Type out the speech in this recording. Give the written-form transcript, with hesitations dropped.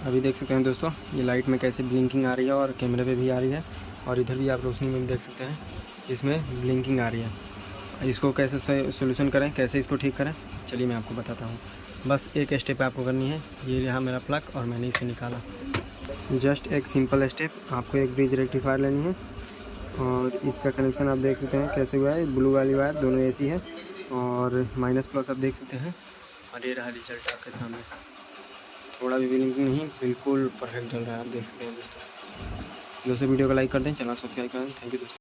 अभी देख सकते हैं दोस्तों ये लाइट में कैसे ब्लिंकिंग आ रही है और कैमरे पे भी आ रही है, और इधर भी आप रोशनी में भी देख सकते हैं इसमें ब्लिंकिंग आ रही है। इसको कैसे सोल्यूशन करें, कैसे इसको ठीक करें, चलिए मैं आपको बताता हूँ। बस एक स्टेप आपको करनी है। ये रहा मेरा प्लग और मैंने इसे निकाला। जस्ट एक सिंपल स्टेप, आपको एक ब्रिज रेक्टिफायर लेनी है और इसका कनेक्शन आप देख सकते हैं कैसे हुआ है। ब्लू वाली वायर दोनों एसी है और माइनस प्लस आप देख सकते हैं, और ये रहा रिजल्ट आपके सामने। थोड़ा भी ब्लिंकिंग नहीं, बिल्कुल परफेक्ट चल रहा है, आप देख सकते हैं दोस्तों। वीडियो को लाइक कर दें, चैनल सब्सक्राइब कर दें। थैंक यू दोस्तों।